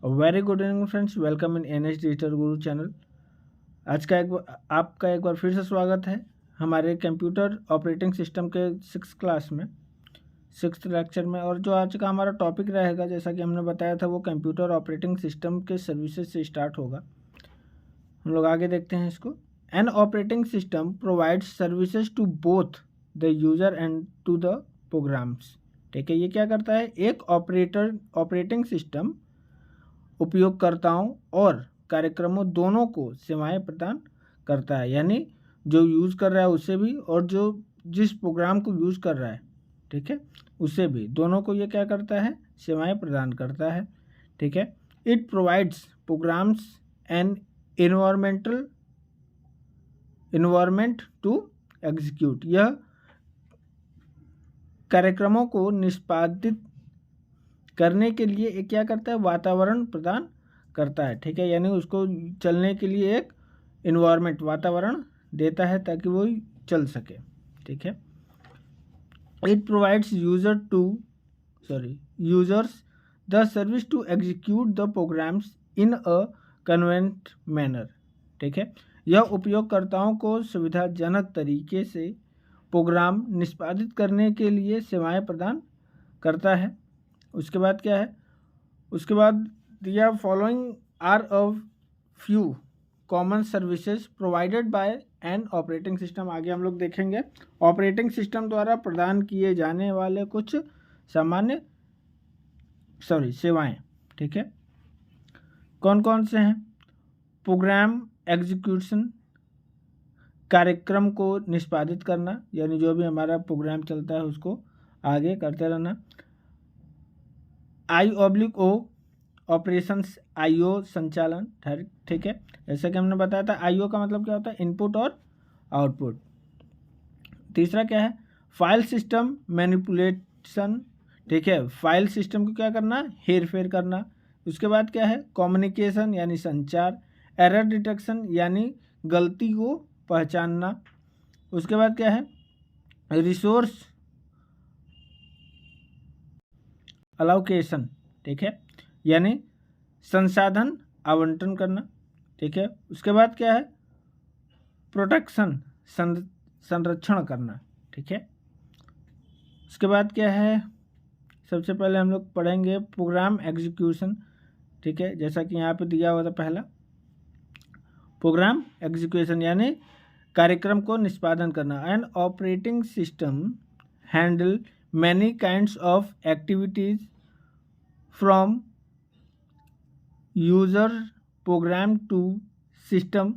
Very good evening friends, welcome in NH digital Guru channel. आज का आपका एक बार फिर से स्वागत है हमारे कंप्यूटर ऑपरेटिंग सिस्टम के 6th क्लास में, 6th लेक्चर में। और जो आज का हमारा टॉपिक रहेगा, जैसा कि हमने बताया था, वो कंप्यूटर ऑपरेटिंग सिस्टम के सर्विसेज से स्टार्ट होगा। हम लोग आगे देखते हैं इसको। An operating system provides services to both the user and to the programs. ठीक है, ये क्या करता है? एक ऑपरेटिंग सिस्टम उपयोगकर्ताओं और कार्यक्रमों दोनों को सेवाएं प्रदान करता है, यानी जो यूज़ कर रहा है उसे भी और जो जिस प्रोग्राम को यूज़ कर रहा है, ठीक है, उसे भी, दोनों को ये क्या करता है? सेवाएं प्रदान करता है। ठीक है। It provides programs and environment to execute. यह कार्यक्रमों को निष्पादित करने के लिए एक क्या करता है? वातावरण प्रदान करता है। ठीक है, यानी उसको चलने के लिए एक इन्वायरमेंट, वातावरण देता है ताकि वो चल सके। ठीक है। It provides users the service to execute the programs in a convenient manner. ठीक है, यह उपयोगकर्ताओं को सुविधाजनक तरीके से प्रोग्राम निष्पादित करने के लिए सेवाएं प्रदान करता है। उसके बाद क्या है? उसके बाद दिया following are a few common services provided by an operating system. आगे हम लोग देखेंगे ऑपरेटिंग सिस्टम द्वारा प्रदान किए जाने वाले कुछ सामान्य सेवाएं। ठीक है, कौन कौन से हैं? प्रोग्राम एग्जीक्यूशन, कार्यक्रम को निष्पादित करना, यानी जो भी हमारा प्रोग्राम चलता है उसको आगे करते रहना। I/O ऑपरेशंस, IO संचालन। ठीक है, जैसा कि हमने बताया था, IO का मतलब क्या होता है? इनपुट और आउटपुट। तीसरा क्या है? File system manipulation. ठीक है, फाइल सिस्टम को क्या करना? हेर फेर करना। उसके बाद क्या है? कम्युनिकेशन यानी संचार। एरर डिटेक्शन यानी गलती को पहचानना। उसके बाद क्या है? Resource allocation. ठीक है, यानी संसाधन आवंटन करना। ठीक है, उसके बाद क्या है? प्रोटेक्शन, संरक्षण करना। ठीक है, उसके बाद क्या है? सबसे पहले हम लोग पढ़ेंगे प्रोग्राम एग्जीक्यूशन। ठीक है, जैसा कि यहाँ पे दिया हुआ था पहला, प्रोग्राम एग्जीक्यूशन यानी कार्यक्रम को निष्पादन करना। And operating system handle many kinds of activities from user program to system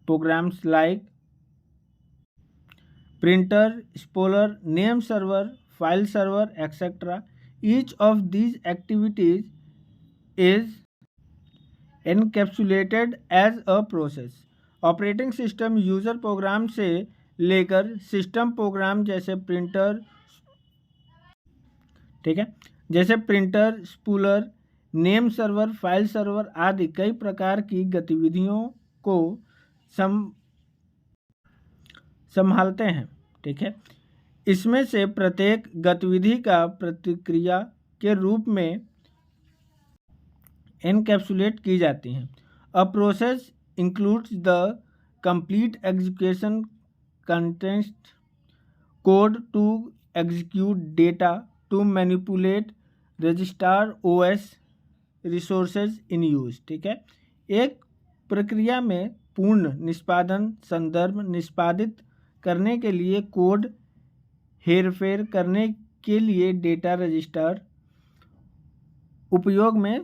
programs like printer, spoler, name server, file server, etc. Each of these activities is encapsulated as a process. Operating system user program से लेकर system program जैसे printer, ठीक है, जैसे printer, spooler, name server, file server आदि कई प्रकार की गतिविधियों को संभालते हैं। ठीक है, इसमें से प्रत्येक गतिविधि का प्रतिक्रिया के रूप में एनकैप्सुलेट की जाती हैं। A process includes the complete execution content code to execute data to manipulate register OS resources in use. ठीक है, एक प्रक्रिया में पूर्ण निष्पादन संदर्भ निष्पादित करने के लिए कोड हेरफेर करने के लिए डेटा रजिस्टर उपयोग में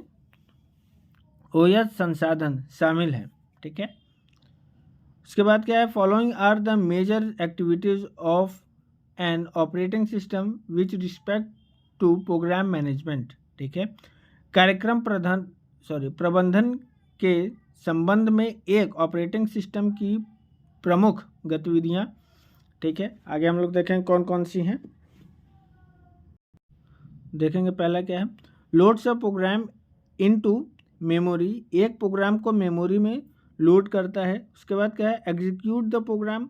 OS संसाधन शामिल हैं। ठीक है, उसके बाद क्या है? Following are the major activities of an operating system which respect to program management. ठीक है, कार्यक्रम प्रबंधन के संबंध में एक ऑपरेटिंग सिस्टम की प्रमुख गतिविधियां। ठीक है, आगे हम लोग देखेंगे कौन कौन सी हैं। देखेंगे पहला क्या है? लोड्स अ प्रोग्राम इनटू मेमोरी, एक प्रोग्राम को मेमोरी में लोड करता है। उसके बाद क्या है? एग्जीक्यूट द प्रोग्राम,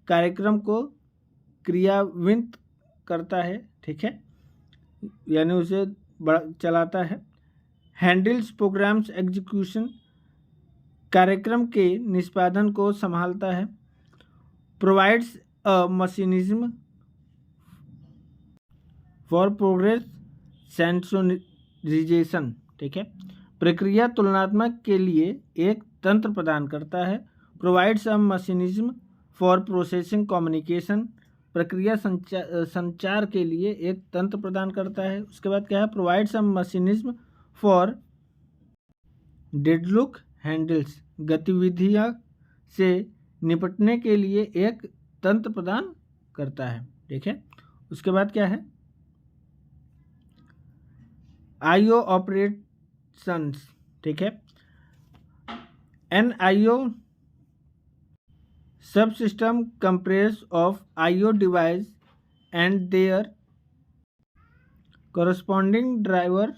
कार्यक्रम को क्रियान्वित करता है। ठीक है, यानी उसे चलाता है। हैंडल्स प्रोग्राम्स एग्जीक्यूशन, कार्यक्रम के निष्पादन को संभालता है। Provides a mechanism for progress सेंसोरिजेशन, ठीक है, प्रक्रिया तुलनात्मक के लिए एक तंत्र प्रदान करता है। Provides a mechanism for processing communication, प्रक्रिया संचार के लिए एक तंत्र प्रदान करता है। उसके बाद क्या है, provides a mechanism for deadlock handles, गतिविधियां से निपटने के लिए एक तंत्र प्रदान करता है, ठीक है। उसके बाद क्या है, आईओ ऑपरेशंस, ठीक है। An IO subsystem compress of IO device and their corresponding driver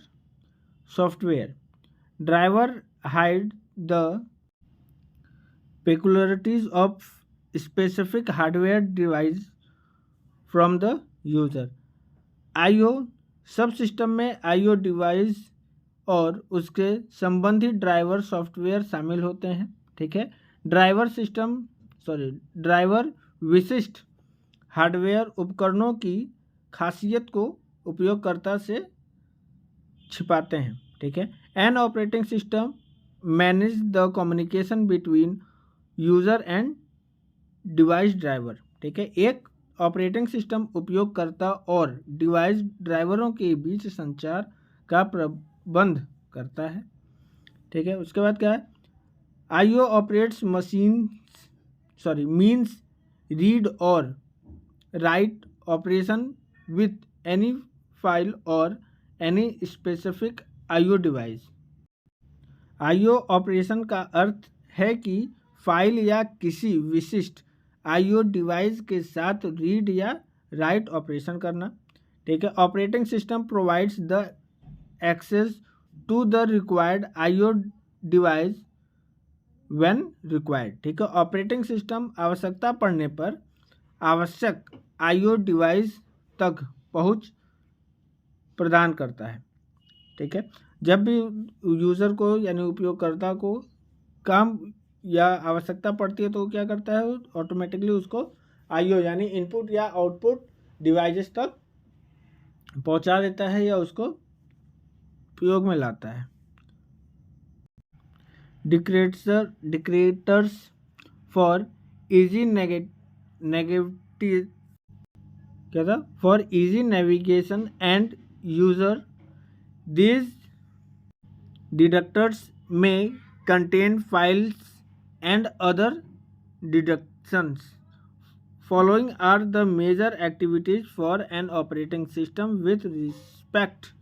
software. Driver hide the peculiarities of specific hardware device from the user. IO सब सिस्टम में आईओ डिवाइस और उसके संबंधित ड्राइवर सॉफ्टवेयर शामिल होते हैं, ठीक है। ड्राइवर विशिष्ट हार्डवेयर उपकरणों की खासियत को उपयोगकर्ता से छिपाते हैं, ठीक है। N operating system manage the communication between user and device driver, ठीक है। एक ऑपरेटिंग सिस्टम उपयोगकर्ता और डिवाइस ड्राइवरों के बीच संचार का प्रबंध करता है, ठीक है। उसके बाद क्या है, आईओ ऑपरेट्स मीन्स रीड और write operation with any file और any specific IO device. IO operation का अर्थ है कि फाइल या किसी विशिष्ट आईओ डिवाइस के साथ रीड या राइट ऑपरेशन करना, ठीक है। Operating system provides the access to the required IO device when required, ठीक है। ऑपरेटिंग सिस्टम आवश्यकता पड़ने पर आवश्यक आईओ डिवाइस तक पहुंच प्रदान करता है, ठीक है। जब भी यूज़र को यानी उपयोगकर्ता को काम या आवश्यकता पड़ती है तो वो क्या करता है, ऑटोमेटिकली उसको आईओ यानी इनपुट या आउटपुट डिवाइसेस तक पहुंचा देता है या उसको उपयोग में लाता है। Directories for easy navigation and user, these deductors may contain files and other deductions. Following are the major activities for an operating system with respect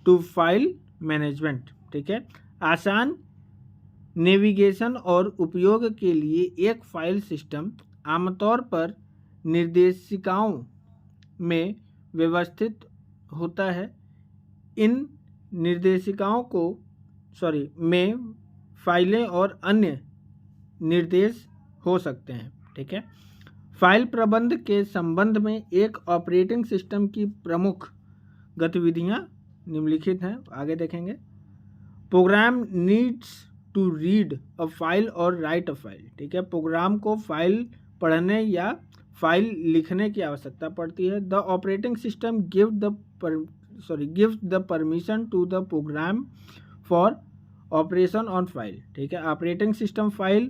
to file management, ठीक है। आसान नेविगेशन और उपयोग के लिए एक फाइल सिस्टम आमतौर पर निर्देशिकाओं में व्यवस्थित होता है। इन निर्देशिकाओं में फाइलें और अन्य निर्देश हो सकते हैं, ठीक है। फाइल प्रबंध के संबंध में एक ऑपरेटिंग सिस्टम की प्रमुख गतिविधियां निम्नलिखित हैं, आगे देखेंगे। Program needs to read a file और राइट अ फाइल, ठीक है। प्रोग्राम को फाइल पढ़ने या फाइल लिखने की आवश्यकता पड़ती है। The operating system gives the permission to the program for operation on file, ठीक है। ऑपरेटिंग सिस्टम फाइल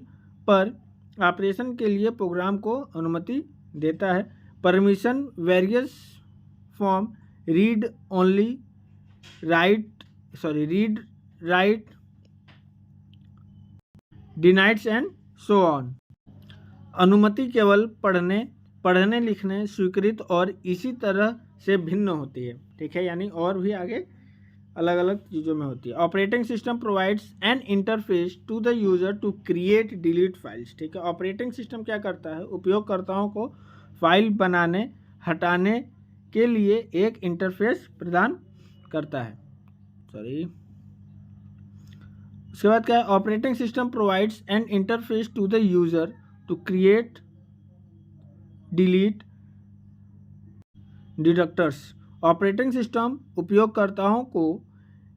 पर ऑपरेशन के लिए प्रोग्राम को अनुमति देता है। Permission various from read only, read write, denied and so on. अनुमति केवल पढ़ने लिखने, स्वीकृत और इसी तरह से भिन्न होती है, ठीक है, यानी और भी आगे अलग अलग चीज़ों में होती है। Operating system provides an interface to the user to create delete files, ठीक है। ऑपरेटिंग सिस्टम क्या करता है, उपयोगकर्ताओं को फाइल बनाने हटाने के लिए एक इंटरफेस प्रदान करता है। उसके बाद क्या है, operating system provides an interface to the user to create delete directories. Operating system उपयोगकर्ताओं को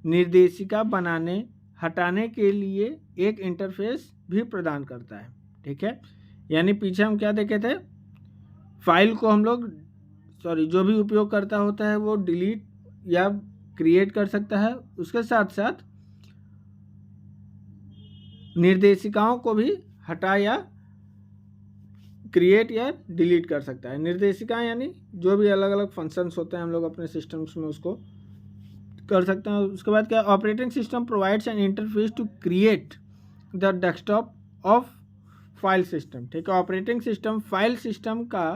निर्देशिका बनाने हटाने के लिए एक इंटरफेस भी प्रदान करता है। ठीक है, यानी पीछे हम क्या देखे थे, फाइल को हम लोग जो भी उपयोगकर्ता होता है वो डिलीट या क्रिएट कर सकता है, उसके साथ साथ निर्देशिकाओं को भी हटा या क्रिएट या डिलीट कर सकता है। निर्देशिकाएं यानी जो भी अलग अलग फंक्शंस होते हैं हम लोग अपने सिस्टम्स में उसको कर सकते हैं। उसके बाद क्या, operating system provides an interface to create the desktop of file system. ठीक है, ऑपरेटिंग सिस्टम फाइल सिस्टम का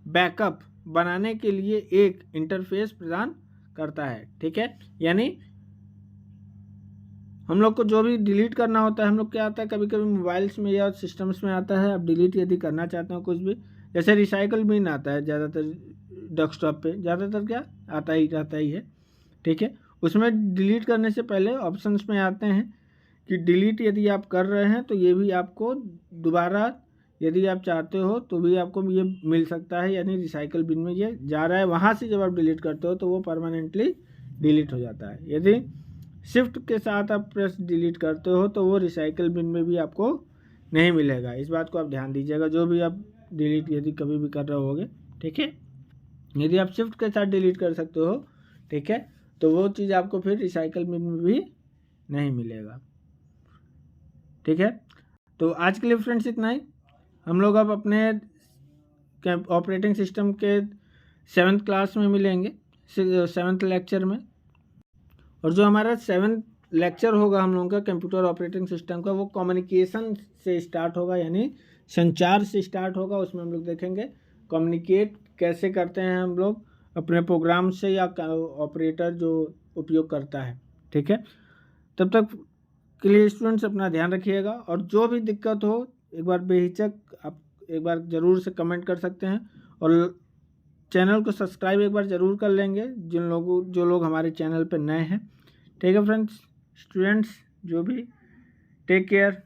बैकअप बनाने के लिए एक इंटरफेस प्रदान करता है। ठीक है, यानी हम लोग को जो भी डिलीट करना होता है, हम लोग क्या आता है कभी कभी मोबाइल्स में या सिस्टम्स में आता है, आप डिलीट यदि करना चाहते हो कुछ भी, जैसे रिसाइकल बिन आता है ज़्यादातर डेस्कटॉप पे, ज़्यादातर क्या आता ही है। ठीक है, उसमें डिलीट करने से पहले ऑप्शंस में आते हैं कि डिलीट यदि आप कर रहे हैं तो ये भी आपको दोबारा यदि आप चाहते हो तो भी आपको ये मिल सकता है, यानी रिसाइकल बिन में ये जा रहा है, वहाँ से जब आप डिलीट करते हो तो वो परमानेंटली डिलीट हो जाता है। यदि शिफ्ट के साथ आप प्रेस डिलीट करते हो तो वो रिसाइकल बिन में भी आपको नहीं मिलेगा। इस बात को आप ध्यान दीजिएगा जो भी आप डिलीट यदि कभी भी कर रहे होगे। ठीक है, यदि आप शिफ्ट के साथ डिलीट कर सकते हो, ठीक है, तो वो चीज़ आपको फिर रिसाइकल बिन में भी नहीं मिलेगा। ठीक है, तो आज के लिए फ्रेंड्स इतना ही। हम लोग अब अपने ऑपरेटिंग सिस्टम के 7th क्लास में मिलेंगे, 7th लेक्चर में। और जो हमारा 7th लेक्चर होगा हम लोगों का कंप्यूटर ऑपरेटिंग सिस्टम का, वो कम्युनिकेशन से स्टार्ट होगा, यानी संचार से स्टार्ट होगा। उसमें हम लोग देखेंगे कम्युनिकेट कैसे करते हैं हम लोग अपने प्रोग्राम से या ऑपरेटर जो उपयोग करता है। ठीक है, तब तक के लिए स्टूडेंट्स अपना ध्यान रखिएगा, और जो भी दिक्कत हो एक बार बेहिचक आप एक बार ज़रूर से कमेंट कर सकते हैं, और चैनल को सब्सक्राइब एक बार ज़रूर कर लेंगे जो लोग हमारे चैनल पर नए हैं। ठीक है फ्रेंड्स, स्टूडेंट्स जो भी, टेक केयर।